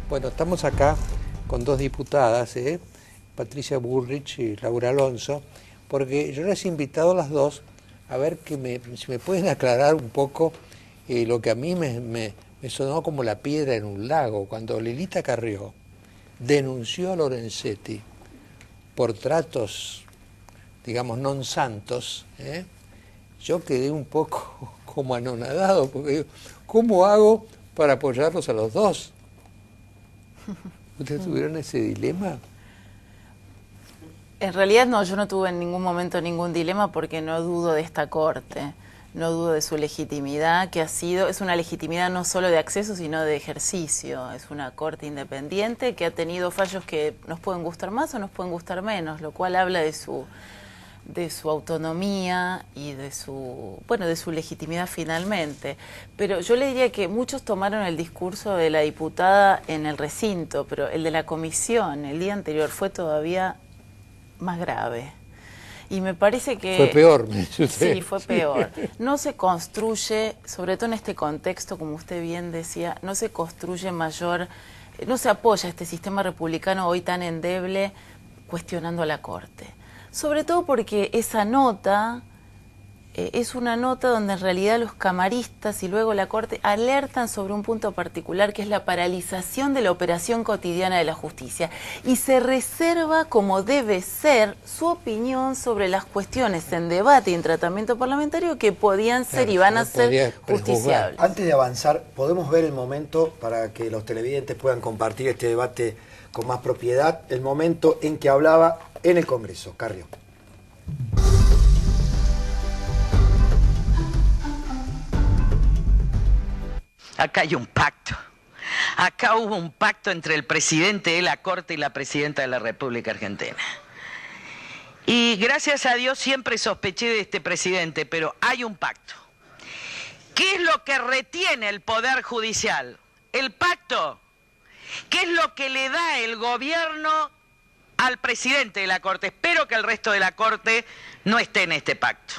Bueno, estamos acá con dos diputadas, Patricia Bullrich y Laura Alonso, porque yo les he invitado a las dos a ver si me pueden aclarar un poco lo que a mí me sonó como la piedra en un lago, cuando Lilita Carrió denunció a Lorenzetti por tratos, digamos, non santos, yo quedé un poco como anonadado, porque digo, ¿cómo hago para apoyarlos a los dos? ¿Ustedes tuvieron ese dilema? En realidad no, yo no tuve en ningún momento ningún dilema porque no dudo de esta Corte, no dudo de su legitimidad, que es una legitimidad no solo de acceso, sino de ejercicio. Es una Corte independiente que ha tenido fallos que nos pueden gustar más o nos pueden gustar menos, lo cual habla de su autonomía y de su legitimidad finalmente. Pero yo le diría que muchos tomaron el discurso de la diputada en el recinto, pero el de la comisión el día anterior fue todavía más grave. Y me parece que... Fue peor, me dice usted. Sí, fue peor. No se construye, sobre todo en este contexto, como usted bien decía, no se construye no se apoya este sistema republicano hoy tan endeble cuestionando a la Corte. Sobre todo porque esa nota es una nota donde en realidad los camaristas y luego la Corte alertan sobre un punto particular, que es la paralización de la operación cotidiana de la justicia, y se reserva, como debe ser, su opinión sobre las cuestiones en debate y en tratamiento parlamentario que podían ser y van a ser justiciables. Antes de avanzar, ¿podemos ver el momento para que los televidentes puedan compartir este debate con más propiedad? El momento en que hablaba en el Congreso, Carrió. Acá hay un pacto. Acá hubo un pacto entre el presidente de la Corte y la presidenta de la República Argentina. Y gracias a Dios siempre sospeché de este presidente, pero hay un pacto. ¿Qué es lo que retiene el Poder Judicial? El pacto. ¿Qué es lo que le da el gobierno al presidente de la Corte? Espero que el resto de la Corte no esté en este pacto.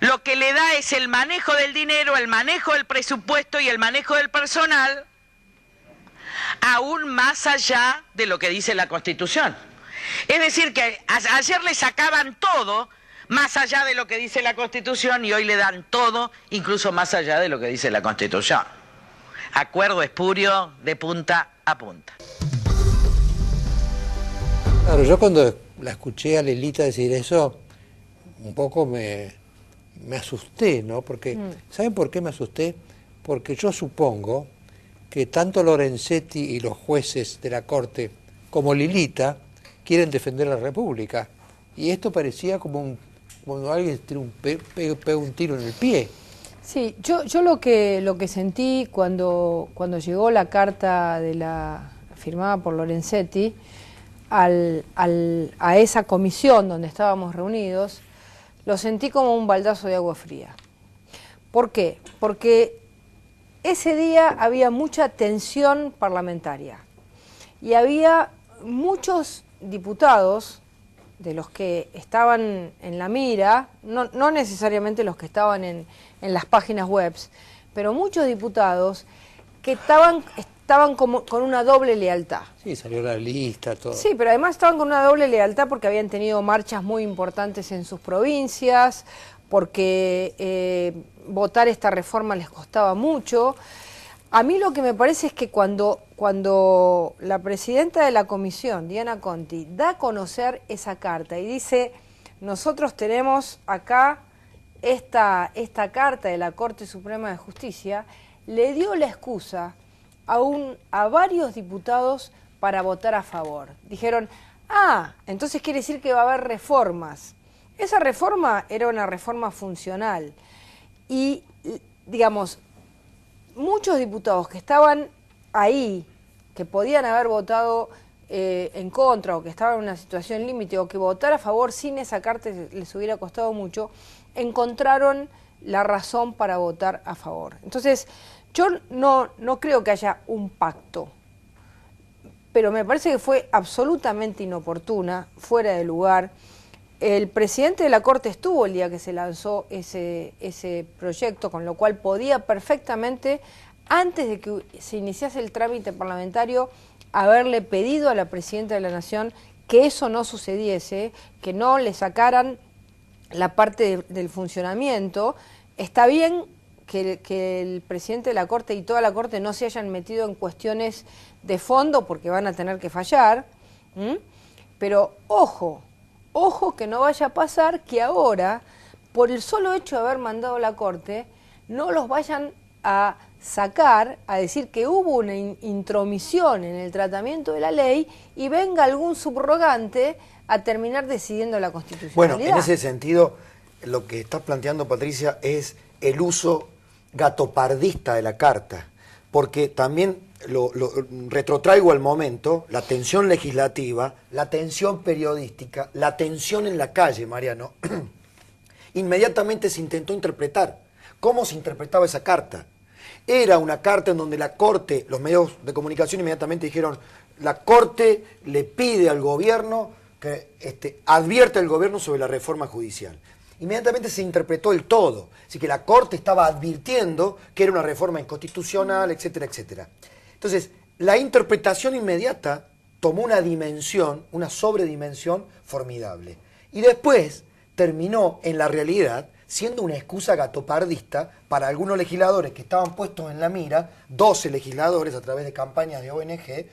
Lo que le da es el manejo del dinero, el manejo del presupuesto y el manejo del personal, aún más allá de lo que dice la Constitución. Es decir, que ayer le sacaban todo más allá de lo que dice la Constitución y hoy le dan todo, incluso más allá de lo que dice la Constitución. Acuerdo espurio de punta a punta. Claro, yo cuando la escuché a Lilita decir eso, un poco me asusté, ¿no? Porque, ¿saben por qué me asusté? Porque yo supongo que tanto Lorenzetti y los jueces de la Corte como Lilita quieren defender a la República. Y esto parecía como cuando alguien pega un tiro en el pie. Sí, yo lo que sentí cuando llegó la carta firmada por Lorenzetti a esa comisión donde estábamos reunidos, lo sentí como un baldazo de agua fría. ¿Por qué? Porque ese día había mucha tensión parlamentaria y había muchos diputados de los que estaban en la mira, no necesariamente los que estaban en las páginas web, pero muchos diputados que estaban como con una doble lealtad. Sí, salió la lista, todo. Sí, pero además estaban con una doble lealtad porque habían tenido marchas muy importantes en sus provincias, porque votar esta reforma les costaba mucho. A mí lo que me parece es que cuando la presidenta de la comisión, Diana Conti, da a conocer esa carta y dice, nosotros tenemos acá esta carta de la Corte Suprema de Justicia, le dio la excusa a varios diputados para votar a favor. Dijeron, entonces quiere decir que va a haber reformas. Esa reforma era una reforma funcional y, digamos, muchos diputados que estaban ahí, que podían haber votado en contra o que estaban en una situación límite o que votar a favor sin esa carta les hubiera costado mucho, encontraron la razón para votar a favor. Entonces, yo no creo que haya un pacto, pero me parece que fue absolutamente inoportuna, fuera de lugar. El presidente de la Corte estuvo el día que se lanzó ese proyecto, con lo cual podía perfectamente antes de que se iniciase el trámite parlamentario, haberle pedido a la Presidenta de la Nación que eso no sucediese, que no le sacaran la parte del funcionamiento. Está bien que el presidente de la Corte y toda la Corte no se hayan metido en cuestiones de fondo porque van a tener que fallar, pero ojo que no vaya a pasar que ahora, por el solo hecho de haber mandado a la Corte, no los vayan a sacar, a decir que hubo una intromisión en el tratamiento de la ley y venga algún subrogante a terminar decidiendo la constitucionalidad. Bueno, en ese sentido, lo que está planteando Patricia es el uso gatopardista de la carta, porque también lo retrotraigo al momento, la tensión legislativa, la tensión periodística, la tensión en la calle, Mariano, inmediatamente se intentó interpretar. ¿Cómo se interpretaba esa carta? Era una carta en donde la Corte, los medios de comunicación inmediatamente dijeron, la Corte le pide al gobierno que advierta al gobierno sobre la reforma judicial. Inmediatamente se interpretó el todo, así que la Corte estaba advirtiendo que era una reforma inconstitucional, etcétera, etcétera. Entonces, la interpretación inmediata tomó una dimensión, una sobredimensión formidable. Y después terminó en la realidad siendo una excusa gatopardista para algunos legisladores que estaban puestos en la mira, 12 legisladores a través de campañas de ONG,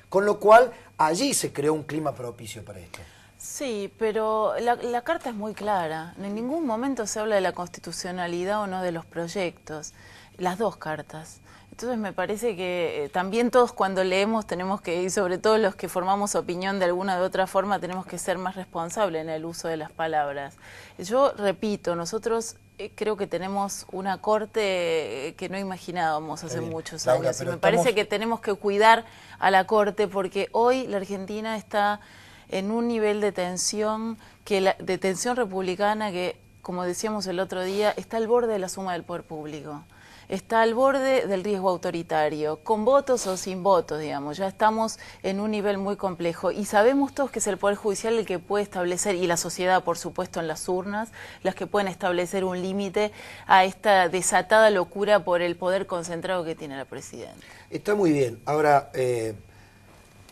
con lo cual allí se creó un clima propicio para esto. Sí, pero la carta es muy clara. En ningún momento se habla de la constitucionalidad o no de los proyectos. Las dos cartas. Entonces me parece que también todos cuando leemos tenemos que, y sobre todo los que formamos opinión de alguna u otra forma, tenemos que ser más responsables en el uso de las palabras. Yo repito, nosotros creo que tenemos una Corte que no imaginábamos hace muchos años. Y me parece que tenemos que cuidar a la Corte porque hoy la Argentina está en un nivel de tensión, de tensión republicana que, como decíamos el otro día, está al borde de la suma del poder público. Está al borde del riesgo autoritario, con votos o sin votos, digamos. Ya estamos en un nivel muy complejo y sabemos todos que es el Poder Judicial el que puede establecer, y la sociedad, por supuesto, en las urnas, las que pueden establecer un límite a esta desatada locura por el poder concentrado que tiene la Presidenta. Está muy bien. Ahora,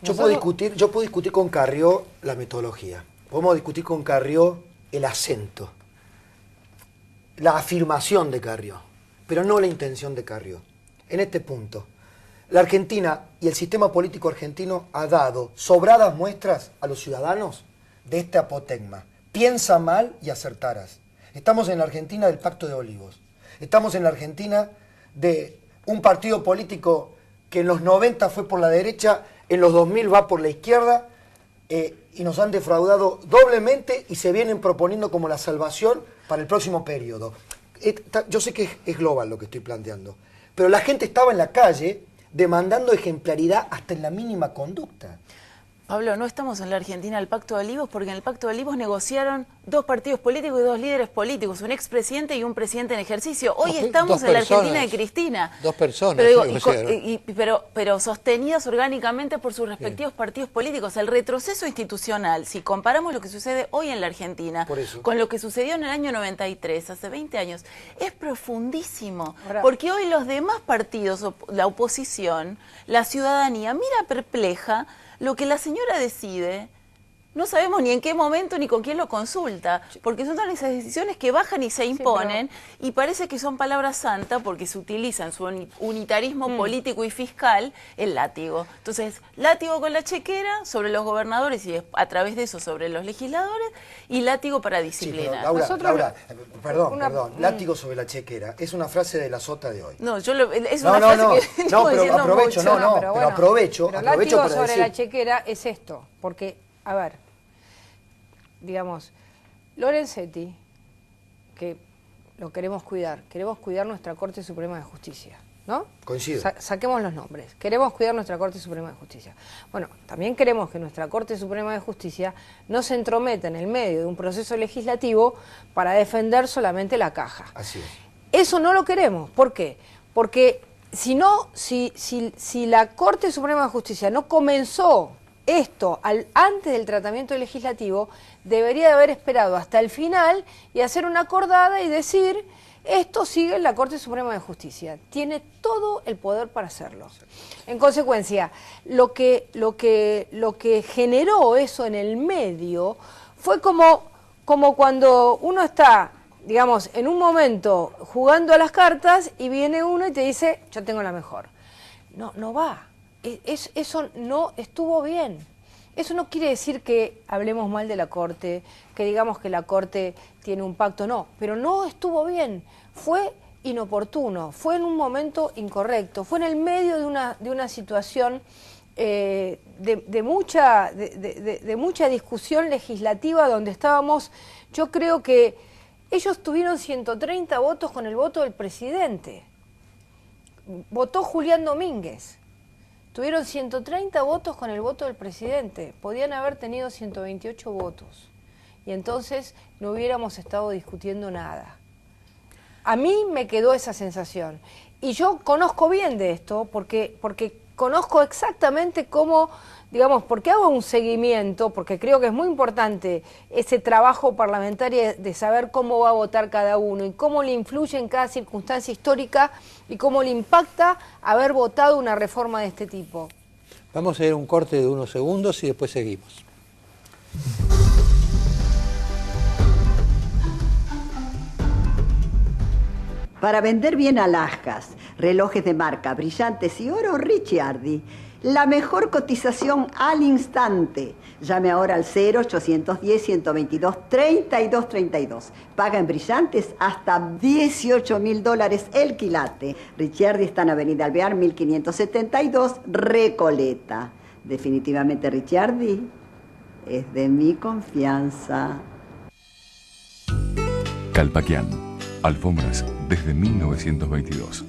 yo puedo discutir con Carrió la metodología. Podemos discutir con Carrió el acento, la afirmación de Carrió, pero no la intención de Carrió. En este punto, la Argentina y el sistema político argentino ha dado sobradas muestras a los ciudadanos de este apotegma. Piensa mal y acertarás. Estamos en la Argentina del Pacto de Olivos. Estamos en la Argentina de un partido político que en los 90 fue por la derecha, en los 2000 va por la izquierda, y nos han defraudado doblemente y se vienen proponiendo como la salvación para el próximo periodo. Yo sé que es global lo que estoy planteando, pero la gente estaba en la calle demandando ejemplaridad hasta en la mínima conducta. Pablo, no estamos en la Argentina del Pacto de Olivos porque en el Pacto de Olivos negociaron dos partidos políticos y dos líderes políticos, un expresidente y un presidente en ejercicio. Hoy estamos en la Argentina de Cristina. Dos personas. Pero sostenidas orgánicamente por sus respectivos partidos políticos. El retroceso institucional, si comparamos lo que sucede hoy en la Argentina con lo que sucedió en el año 93, hace 20 años, es profundísimo. Porque hoy los demás partidos, la oposición, la ciudadanía, mira perpleja lo que la señora decide. No sabemos ni en qué momento ni con quién lo consulta, porque son todas esas decisiones que bajan y se imponen, y parece que son palabras santas porque se utiliza en su unitarismo político y fiscal el látigo. Entonces, látigo con la chequera sobre los gobernadores y a través de eso sobre los legisladores, y látigo para disciplinar. Sí, Laura, perdón, látigo sobre la chequera, es una frase de la Sota de hoy. No, es una frase que pero aprovecho, pero aprovecho látigo para sobre decir... la chequera es esto, porque... A ver, digamos, Lorenzetti, que lo queremos cuidar nuestra Corte Suprema de Justicia, ¿no? Coincido. Saquemos los nombres. Queremos cuidar nuestra Corte Suprema de Justicia. Bueno, también queremos que nuestra Corte Suprema de Justicia no se entrometa en el medio de un proceso legislativo para defender solamente la caja. Así es. Eso no lo queremos. ¿Por qué? Porque si la Corte Suprema de Justicia no comenzó esto antes del tratamiento legislativo, debería de haber esperado hasta el final y hacer una acordada y decir Esto sigue en la Corte Suprema de Justicia. Tiene todo el poder para hacerlo. En consecuencia, lo que generó eso en el medio fue como cuando uno está, digamos, en un momento jugando a las cartas y viene uno y te dice, yo tengo la mejor. No va. Eso no estuvo bien. Eso no quiere decir que hablemos mal de la Corte, que digamos que la Corte tiene un pacto, no, pero no estuvo bien, fue inoportuno, fue en un momento incorrecto, fue en el medio de una situación de mucha discusión legislativa donde estábamos. Yo creo que ellos tuvieron 130 votos con el voto del presidente, votó Julián Domínguez. Tuvieron 130 votos con el voto del presidente, podían haber tenido 128 votos y entonces no hubiéramos estado discutiendo nada. A mí me quedó esa sensación y yo conozco bien de esto porque conozco exactamente cómo, digamos, porque hago un seguimiento, porque creo que es muy importante ese trabajo parlamentario de saber cómo va a votar cada uno y cómo le influye en cada circunstancia histórica y cómo le impacta haber votado una reforma de este tipo. Vamos a ir a un corte de unos segundos y después seguimos. Para vender bien alhajas, relojes de marca, brillantes y oro, Ricciardi. La mejor cotización al instante. Llame ahora al 0810-122-3232. Paga en brillantes hasta $18.000 el quilate. Ricciardi está en Avenida Alvear, 1572, Recoleta. Definitivamente Ricciardi es de mi confianza. Calpaquián. Alfombras desde 1922.